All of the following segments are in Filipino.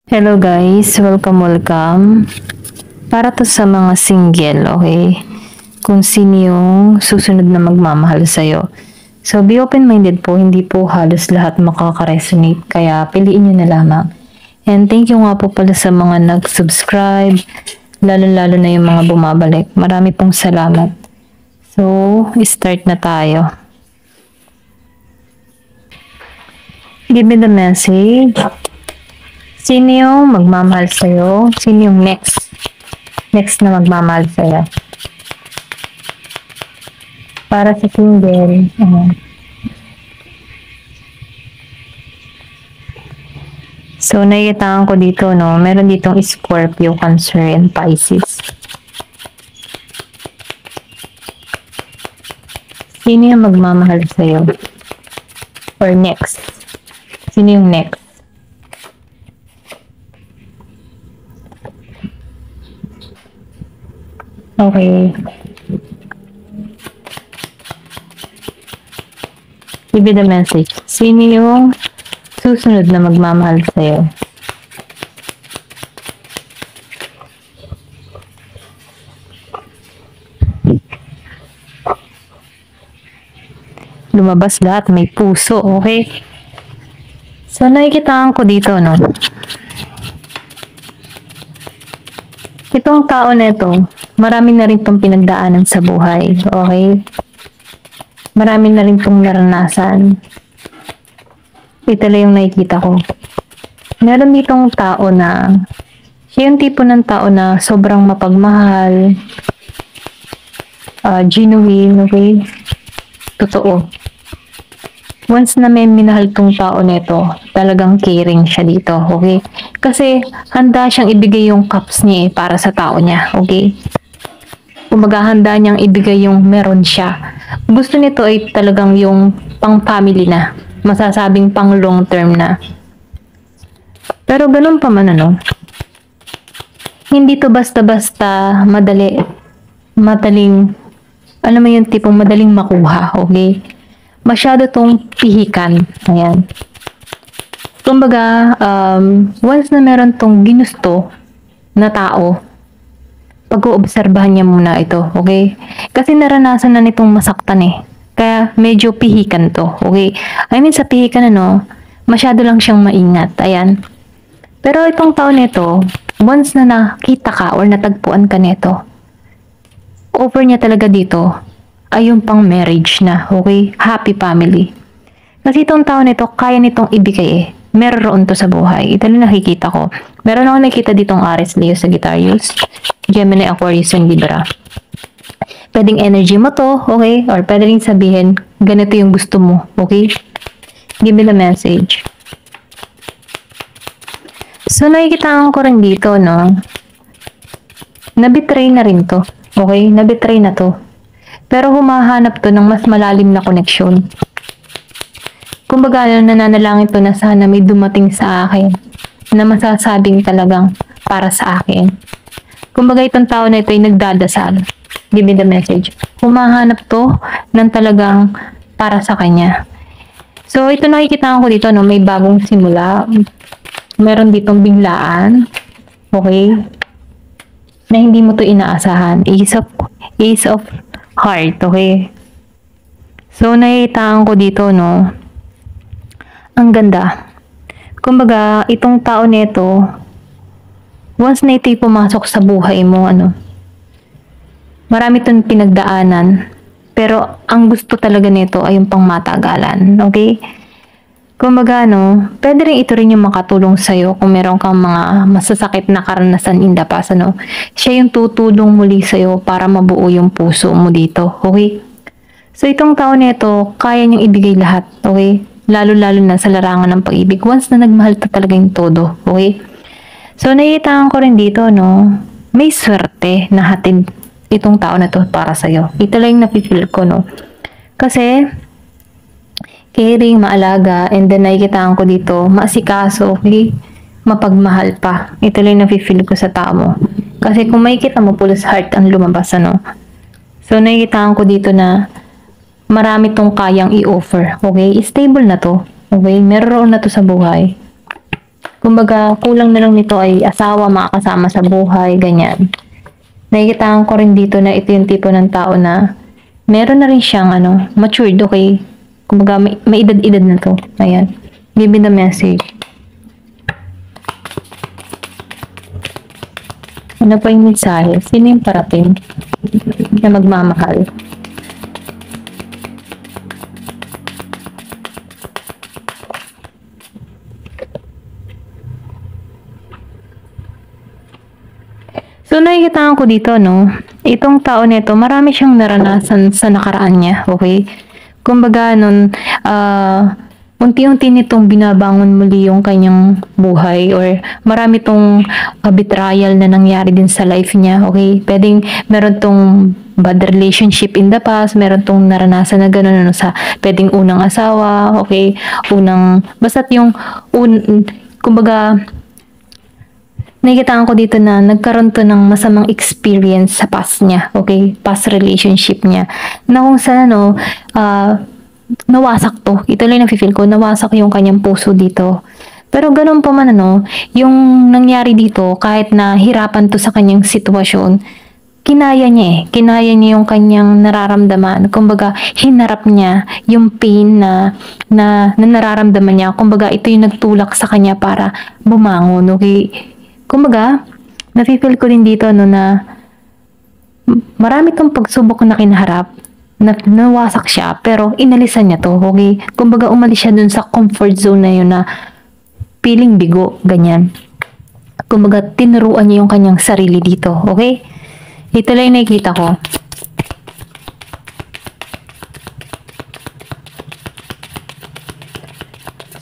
Hello guys, welcome. Para to sa mga single, okay? Kung sino yung susunod na magmamahal sa'yo. So, be open-minded po, hindi po halos lahat makaka-resonate, kaya piliin nyo na lamang. And thank you nga po pala sa mga nag-subscribe, lalo-lalo na yung mga bumabalik. Marami pong salamat. So, start na tayo. Give me the message. Sino yung magmamahal sa'yo? Sino yung next na magmamahal sa'yo? Para sa single. So, nakikitaan ko dito, no? Meron ditong Scorpio, Cancer, and Pisces. Sino yung magmamahal sa'yo? Or next? Sino yung next? Okay. Give me the message. Sino yung susunod na magmamahal sa'yo? Lumabas lahat, may puso, okay? So, nakikitaan ko dito, no? Itong tao na ito, marami na rin itong pinagdaanan sa buhay, okay? Marami na rin itong naranasan. Ito lang yung nakikita ko. Meron ditong tao na, siya yung tipo ng tao na sobrang mapagmahal, genuine, okay? Totoo. Once na may minahal tong tao nito, talagang caring siya dito, okay? Kasi handa siyang ibigay yung cups niya para sa tao niya, okay? Kumbaga handa niyang ibigay yung meron siya. Gusto nito ay talagang yung pang family na, masasabing pang long term na. Pero ganun pa man ano, hindi to basta-basta madaling, alam mo yung tipong madaling makuha, okay? Masyado tong pihikan. Ayan. Kumbaga, once na meron tong ginusto na tao, pag-oobserbahan niya muna ito, okay? Kasi naranasan na nitong masaktan eh. Kaya medyo pihikan to, okay? I mean, sa pihikan ano, masyado lang siyang maingat. Ayan. Pero itong tao nito, once na nakita ka or natagpuan ka nito, offer niya talaga dito ay yung pang marriage na, okay? Happy family. Kasi itong tao nito, kaya nitong ibigay eh. Meron to sa buhay. Ito lang nakikita ko. Meron ako nakikita ditong Aries, Leo, Sagittarius, Gemini, Aquarius, and Libra. Pwedeng energy mo to, okay? Or pwede rin sabihin, ganito yung gusto mo, okay? Give me the message. So, nakikita ko rin dito, no? Nabitray na rin to, okay? Nabitray na to. Pero humahanap to ng mas malalim na koneksyon. Kumbaga, nananalangin to na sana may dumating sa akin na masasabing talagang para sa akin. Kumbaga, itong tao na ito ay nagdadasal. Give me the message. Humahanap to ng talagang para sa kanya. So, ito nakikita ko dito, no? May bagong simula. Meron ditong biglaan. Okay? Na hindi mo to inaasahan. Ace of heart, okay? So, nakikitaan ko dito, no? Ang ganda. Kumbaga, itong tao nito, once na ito'y pumasok sa buhay mo, ano, marami itong pinagdaanan, pero ang gusto talaga nito ay yung pangmatagalan, okay? Kumbaga, no, pwede rin ito rin yung makatulong sa'yo kung meron kang mga masasakit na karanasan in the past, ano. Siya yung tutulong muli sa'yo para mabuo yung puso mo dito, okay? So, itong tao nito, kaya niyang ibigay lahat, okay? Lalo-lalo na sa larangan ng pag-ibig. Once na nagmahal ta talaga yung todo, okay? So, naiitangan ko rin dito, no, may swerte na hatid itong tao na to para sa'yo. Ito lang yung napipil ko, no? Kasi, caring, maalaga, and then nakikitaan ko dito, maasikaso, okay? Mapagmahal pa. Ito lang nafe-feel ko sa tao mo. Kasi kung makikita mo, full heart ang lumabas, ano? So, nakikitaan ko dito na marami tong kayang i-offer, okay? Stable na to, okay? Meron na to sa buhay. Kumbaga, kulang na lang nito ay asawa, makakasama sa buhay, ganyan. Nakikitaan ko rin dito na ito yung tipo ng tao na meron na rin siyang matured, okay? Kumbaga, may edad-edad na to. Ayan. Give me the message. Ano pa yung mensahe? Sino yung parating na magmamahal? So, nakikita ko dito, no? Itong tao nito, marami siyang naranasan sa nakaraan niya, okay? Kumbaga, unti-unti nitong binabangon muli yung kanyang buhay or marami tong betrayal na nangyari din sa life niya, okay? Pwedeng meron tong bad relationship in the past, meron tong naranasan na gano'n sa pwedeng unang asawa, okay? Basta't yung, kumbaga, nakikitaan ko dito na nagkaroon to ng masamang experience sa past niya, okay? Past relationship niya. Na kung saan, nawasak to. Ito lang nafe-feel ko, nawasak yung kanyang puso dito. Pero ganun pa man, yung nangyari dito, kahit na hirapan to sa kanyang sitwasyon, kinaya niya eh. Kinaya niya yung kanyang nararamdaman. Kumbaga, hinarap niya yung pain na nararamdaman niya. Kumbaga, ito yung nagtulak sa kanya para bumangon, okay? Kumbaga, nafe-feel ko din dito na marami kang pagsubok na kinaharap, na nawasak siya, pero inalisan niya to, okay? Kumbaga, umalis siya dun sa comfort zone na yun na feeling bigo, ganyan. Kumbaga, tinuruan niya yung kanyang sarili dito, okay? Ito lang yung nakikita ko.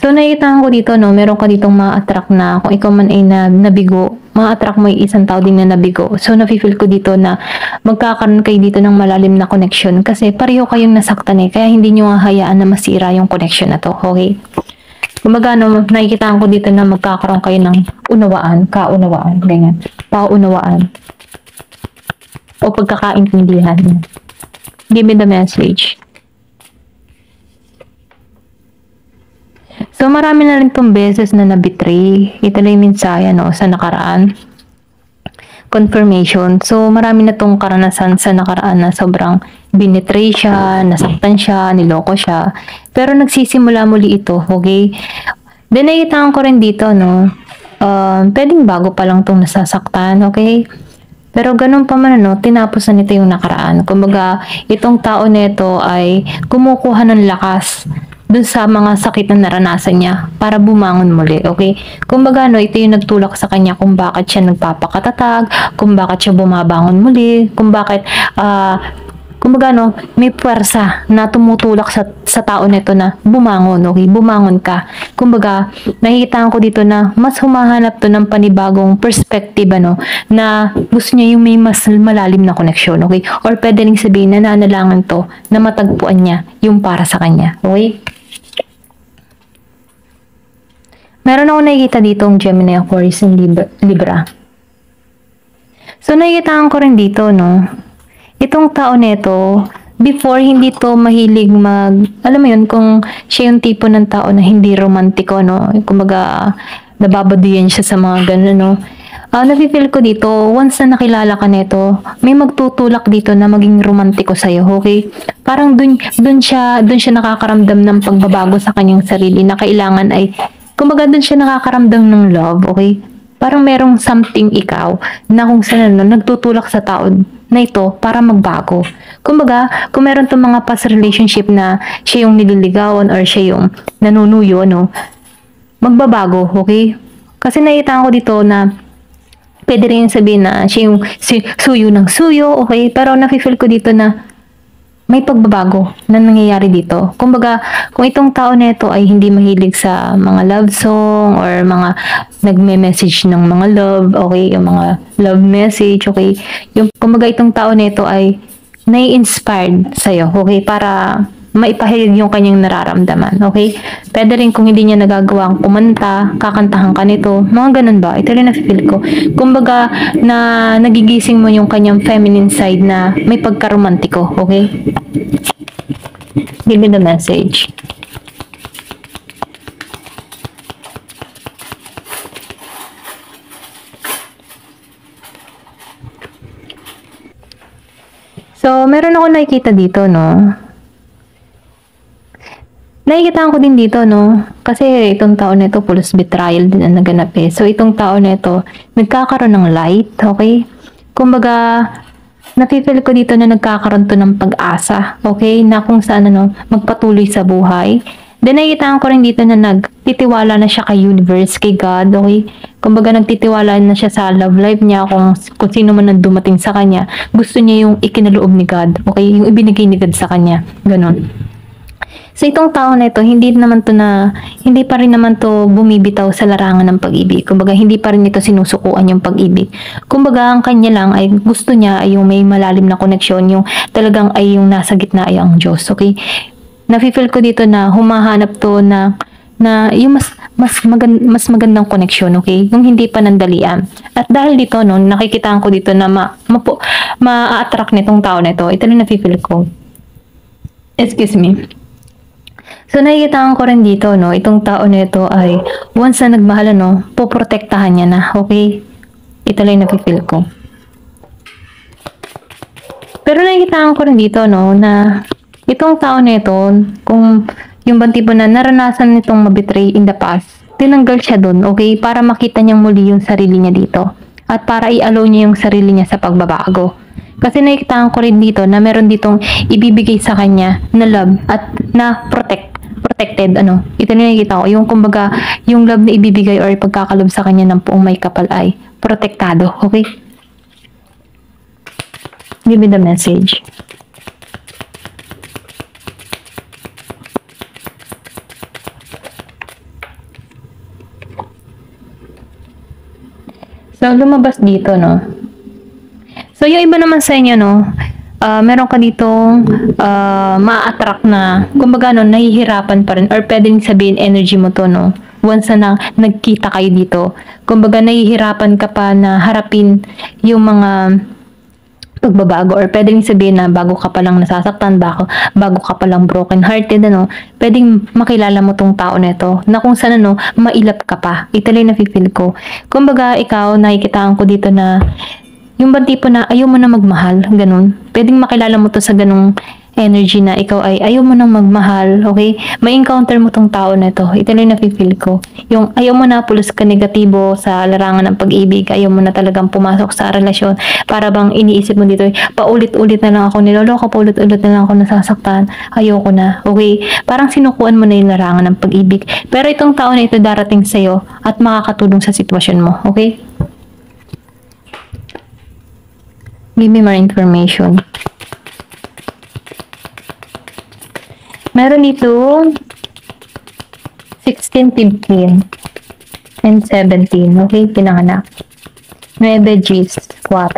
So, nakikita ko dito, meron ka ditong ma-attract na, kung ikaw man ay nabigo, ma-attract mo yung isang tao din na nabigo. So, nafe-feel ko dito na magkakaroon kayo dito ng malalim na connection kasi pareho kayong nasaktan kaya hindi nyo hahayaan na masira yung connection na to, okay? Kumbaga, nakikita ko dito na magkakaroon kayo ng kaunawaan, ganyan, paunawaan, o pagkakaintindihan. Give me the message. So, marami na rin tong beses na nabitray. Ito lang yung mensahe, sa nakaraan. Confirmation. So, marami na tong karanasan sa nakaraan na sobrang binitray siya, nasaktan siya, niloko siya. Pero nagsisimula muli ito, okay? Then, nakitaan ko rin dito, pwedeng bago pa lang tong nasasaktan, okay? Pero ganun pa man, tinapos na nito yung nakaraan. Kumbaga, itong tao nito ay kumukuha ng lakas dun sa mga sakit na naranasan niya para bumangon muli, okay? Kumbaga, ito yung nagtulak sa kanya kung bakit siya nagpapakatatag, kung bakit siya bumabangon muli, kung bakit, kumbaga, may puwersa na tumutulak sa tao nito na bumangon, okay? Bumangon ka. Kumbaga, nakikita ko dito na mas humahanap to ng panibagong perspective, na gusto niya yung may mas malalim na koneksyon, okay? Or pwede rin sabihin na nananalangan to na matagpuan niya yung para sa kanya, okay? Meron ako nakikita dito ang Gemini, Aquarius, and Libra. So, nakikita ko rin dito, itong tao nito, before, hindi to mahilig alam mo yun, kung siya yung tipo ng tao na hindi romantiko, kumbaga, nababaduyan siya sa mga ganun, nafe-feel ko dito, once na nakilala ka nito, may magtutulak dito na maging romantiko sa'yo, okay? Parang dun siya nakakaramdam ng pagbabago sa kanyang sarili na kailangan ay, kumbaga dun siya nakakaramdam ng love, okay? Parang merong something ikaw na kung saan nagtutulak sa tao na ito para magbago. Kumbaga, kung meron itong mga past relationship na siya yung nililigawan or siya yung nanunuyo, magbabago, okay? Kasi nakita ko dito na pwede rin sabihin na siya yung suyo ng suyo, okay? Pero nafe-feel ko dito na may pagbabago na nangyayari dito. Kumbaga, kung itong tao na ito ay hindi mahilig sa mga love song or mga nagme-message ng mga love, okay? Yung mga love message, okay? Kumbaga, itong tao na ito ay nai-inspired sa'yo, okay? Para maipahayag yung kanyang nararamdaman, okay? Pwede rin kung hindi niya nagagawang kumanta, kakantahan ka nito, mga ganun ba? Ito rin na-feel ko. Kumbaga, na nagigising mo yung kanyang feminine side na may pagkaromantiko, okay? Give me the message. So, meron ako nakikita dito, no? Nakikita ko din dito, no? Kasi itong taon na ito, police betrayal din ang naganap eh. So, itong taon na ito, nagkakaroon ng light, okay? Kumbaga, napipil ko dito na nagkakaroon to ng pag-asa, okay? Na kung saan, ano, magpatuloy sa buhay. Then, nakikita ko rin dito na nagtitiwala na siya kay universe, kay God, okay? Kumbaga, nagtitiwala na siya sa love life niya, kung sino man ang dumating sa kanya. Gusto niya yung ikinaloob ni God, okay? Yung ibinigay ni God sa kanya. Ganon. So itong tao na ito, hindi pa rin naman to bumibitaw sa larangan ng pag-ibig. Kumbaga, hindi pa rin ito sinusukuan yung pag-ibig. Kumbaga, ang kanya lang ay gusto niya ay yung may malalim na koneksyon, yung talagang ay yung nasa gitna ay ang Diyos. Okay? Nafe-feel ko dito na humahanap to na yung mas magandang koneksyon, okay? Yung hindi pa nandalian. At dahil dito, no, nakikitaan ko dito na ma-attract nitong tao na ito. Ito lang nafe-feel ko. Excuse me. So, nakikita ko rin dito, no, itong tao na ito ay, once na nagmahal, no, poprotektahan niya na, okay? Ito lang napipil ko. Pero nakikita ko rin dito, no, na itong tao na ito, kung yung bang tipo na naranasan nitong mabetray in the past, tinanggal siya dun, okay? Para makita niyang muli yung sarili niya dito. At para i-allow niya yung sarili niya sa pagbabago. Kasi nakikita ko rin dito na meron ditong ibibigay sa kanya na love at na protected, ano, ito na nakikita ko, yung kumbaga, yung love na ibibigay or pagkakalob sa kanya ng puong may kapal ay protektado, okay? Give me the message. So, lumabas dito, no? So, yung iba naman sa inyo, no, meron ka ditong ma-attract na, kumbaga, no, nahihirapan pa rin, or pwedeng sabihin energy mo to, no, once na nagkita kayo dito, kumbaga, nahihirapan ka pa na harapin yung mga pagbabago, or pwedeng sabihin na bago ka palang nasasaktan, bago ka palang broken hearted, ano, pwedeng makilala mo tong tao na ito, na kung saan, ano, mailap ka pa. Ito lang na-feel ko. Kumbaga, ikaw, nakikitaan ko dito na yung bang tipo na ayaw mo na magmahal, ganun. Pwedeng makilala mo to sa ganung energy na ikaw ay ayaw mo nang magmahal, okay? May encounter mo tong tao na to. Ito lang na-feel ko. Yung ayaw mo na pulos ka negatibo sa larangan ng pag-ibig, ayaw mo na talagang pumasok sa relasyon, para bang iniisip mo dito, paulit-ulit na lang ako niloloko, paulit-ulit na lang ako nasasaktan, ayoko na, okay? Parang sinukuan mo na yung larangan ng pag-ibig. Pero itong tao na ito darating sa'yo at makakatulong sa sitwasyon mo, okay? Give me more information. Meron dito 16, 15, and 17. Okay, pinanganak. 9 Gs, 4,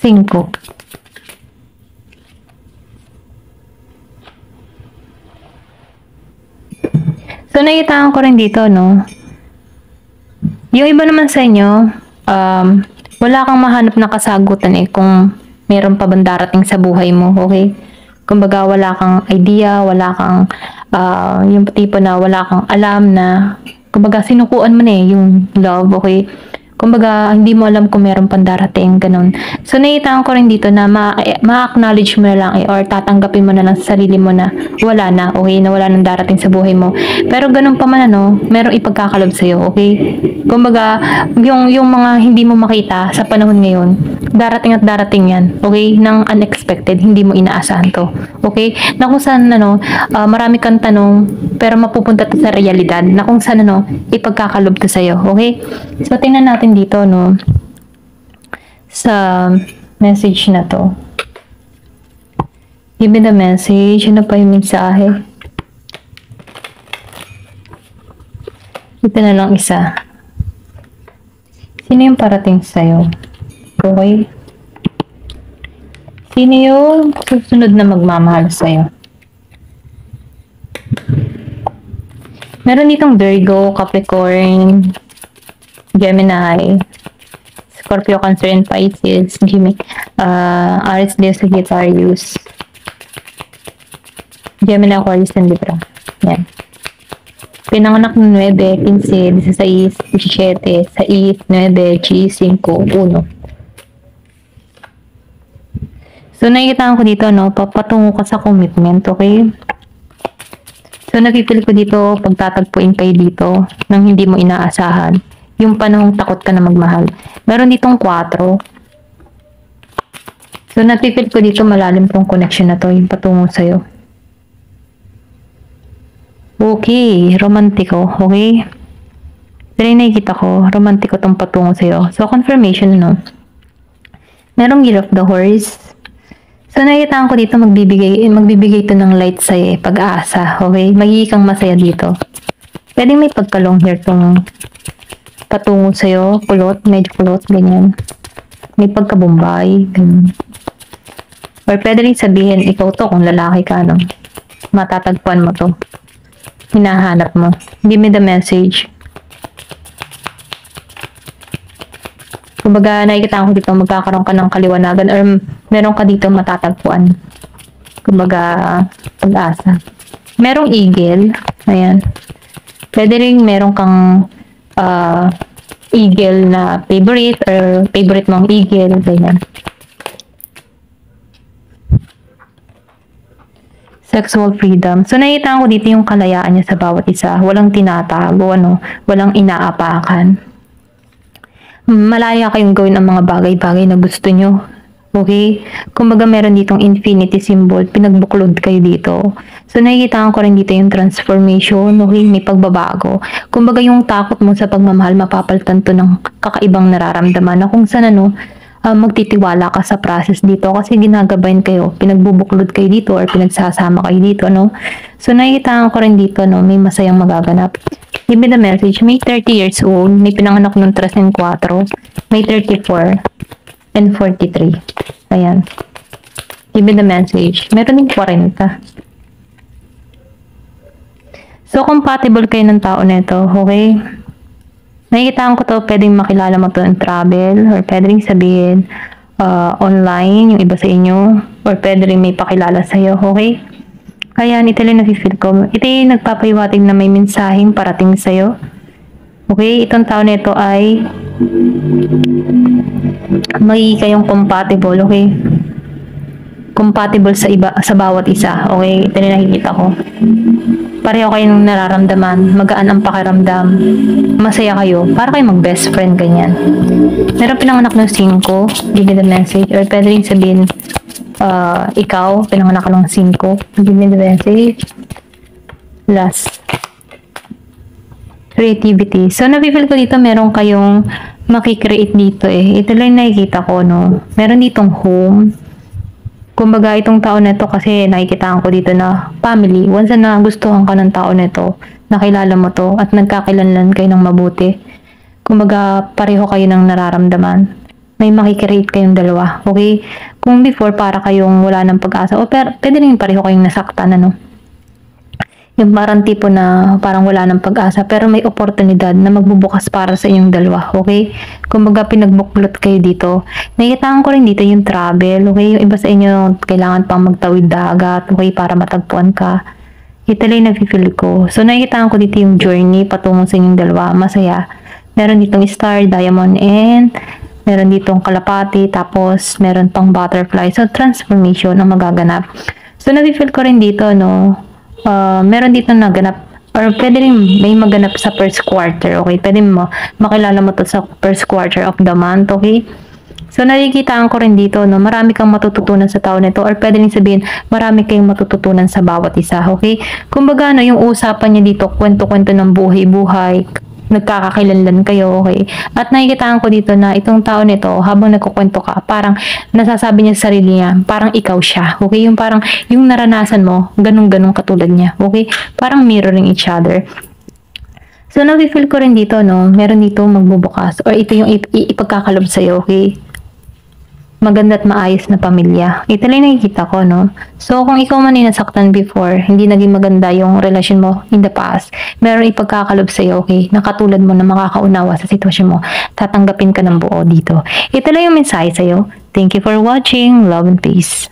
5. So, nakita ko rin dito, no? Yung iba naman sa inyo, wala kang mahanap na kasagutan eh kung meron pa bang darating sa buhay mo, okay? Kumbaga, wala kang idea, wala kang, yung tipo na wala kang alam na, kumbaga, sinukuan mo na eh, yung love, okay? Kumbaga, hindi mo alam kung meron pang darating, ganun. So, nakita ko rin dito na ma-acknowledge mo na lang eh, or tatanggapin mo na lang sa sarili mo na wala na, okay? Na wala nang darating sa buhay mo. Pero ganun pa man, ano, merong ipagkakalob sa'yo, okay? Kumbaga, yung mga hindi mo makita sa panahon ngayon, darating at darating yan, okay? Nang unexpected, hindi mo inaasahan to, okay? Na kung saan, ano, marami kang tanong, pero mapupunta to sa realidad, na kung saan, ano, ipagkakalob to sa'yo, okay? So, tingnan natin dito, no, sa message na to. Give me the message. Ano pa yung mensahe? Ito na lang isa. Sino yung parating sa'yo? Okay? Sino yung susunod na magmamahal sa'yo? Meron ditong Virgo, Capricorn, Gemini, Scorpio, Cancer, and Pisces, Aries, Leo, Sagittarius, Gemini, Aquarius, and Libra. Yan. Pinanganak ng 9, 15, 16, 17, 6, 9, G, 5, 1. So, nakikita ko dito, no, papatungo ka sa commitment, okay? So, napipil ko dito, pagtatagpuin kayo dito, nang hindi mo inaasahan. Yung panahong takot ka na magmahal. Meron ditong 4. So, napipil ko dito, malalim tong connection na to, yung patungo sa'yo. Okay, romantiko, okay? Pero yung nakikita ko, romantiko tong patungo sa'yo. So, confirmation, no? Merong Year of the Horse. So, nakikita ko dito, magbibigay ito ng light sa'yo, pag-asa, okay? Magiging kang masaya dito. Pwedeng may pagka-long hair tong patungo sa'yo, kulot, medyo kulot, ganyan. May pagka-bombay, ganyan. Or pwede rin sabihin, ikaw to, kung lalaki ka, no? Matatagpuan mo to. Hinahanap mo. Give me the message. Kumbaga, nakikita ko dito, magkakaroon ka ng kaliwanagan or meron ka dito matatagpuan. Kumbaga, pag-asa. Merong eagle. Ayan. Pwede rin meron kang eagle na favorite or favorite mong eagle. Ganyan. Sexual freedom. So, nakikita ko dito yung kalayaan niya sa bawat isa. Walang tinatago, ano? Walang inaapakan. Malaya kayong gawin ang mga bagay-bagay na gusto nyo. Okay? Kumbaga meron ditong infinity symbol, pinagbuklod kayo dito. So nakikita ko rin dito yung transformation, okay? May pagbabago. Kumbaga yung takot mo sa pagmamahal, mapapalitan to ng kakaibang nararamdaman na kung saan magtitiwala ka sa process dito kasi ginagabayan kayo, pinagbubuklod kayo dito or pinagsasama kayo dito, no? So nakikita ko rin dito, no? May masayang magaganap. Give me the message. May 30 years old. May pinanganak ng 3 and 4. May 34 and 43. Ayan. Give me the message. Meron din 40. So, compatible kayo ng tao nito. Okay? Nakikita ko to, pwedeng makilala mo to in travel or pwede rin sabihin online, yung iba sa inyo. Or pwede rin may pakilala sa'yo. Okay? Kaya ito lang nafe-feel ko. Ito yung nagpapahiwatig na may mensaheng parating sa'yo. Okay? Itong tao na ito ay magiging kayong compatible. Okay? Compatible sa bawat isa. Okay? Ito yung nakikita ko. Pareho kayong nararamdaman. Magaan ang pakiramdam. Masaya kayo. Para kayong mag-best friend. Ganyan. Meron pinanganak ng 5. Give me the message. Or pwede rin sabihin ikaw, pinanganak ka ng 5. Give me the message. Last. Creativity. So, napipil ko dito, meron kayong makikreate dito eh. Ito lang nakikita ko, no? Meron ditong home. Kumbaga, itong tao na ito kasi nakikita ko dito na family. Once na gustuhan ka ng tao na ito, nakilala mo to at nagkakilanlan kayo ng mabuti. Kumbaga, pareho kayo ng nararamdaman. May makikreate kayong dalawa, okay? Kung before, para kayong wala ng pag-asa, o pwede rin pareho kayong nasaktan, ano? Yung parang tipo na parang wala ng pag-asa, pero may oportunidad na magbubukas para sa inyong dalawa, okay? Kumbaga, pinagbuklot kayo dito. Nakikitaan ko rin dito yung travel, okay? Yung iba sa inyo, kailangan pang magtawid dagat, okay? Para matagpuan ka. Ito lang na-feel ko. So, nakikitaan ko dito yung journey patungo sa inyong dalawa. Masaya. Meron ditong star, diamond, and meron ditong kalapati, tapos meron pang butterfly. So, transformation ang magaganap. So, na-feel ko rin dito, no? Meron dito naganap, or pwede rin may maganap sa first quarter, okay? Pwede mo, makilala mo to sa first quarter of the month, okay? So, nakikitaan ko rin dito, no? Marami kang matututunan sa tao nito, or pwede rin sabihin, marami kayong matututunan sa bawat isa, okay? Kumbaga, no, yung usapan niya dito, kwento-kwento ng buhay-buhay, nagkakakilanlan kayo, okay? At nakikitaan ko dito na itong tao nito, habang nagkukwento ka, parang nasasabi niya sa sarili niya, parang ikaw siya, okay? Yung parang, yung naranasan mo, ganun-ganun katulad niya, okay? Parang mirroring each other. So, nafe-feel ko rin dito, no? Meron dito magbubukas, or ito yung ipagkakalob sa'yo, okay? Maganda at maayos na pamilya. Ito lang nakikita ko, no? So, kung ikaw man ay nasaktan before, hindi naging maganda yung relasyon mo in the past, meron ipagkakalob sa'yo, okay? Nakatulad mo na makakaunawa sa sitwasyon mo, tatanggapin ka ng buo dito. Ito lang yung mensahe sa'yo. Thank you for watching. Love and peace.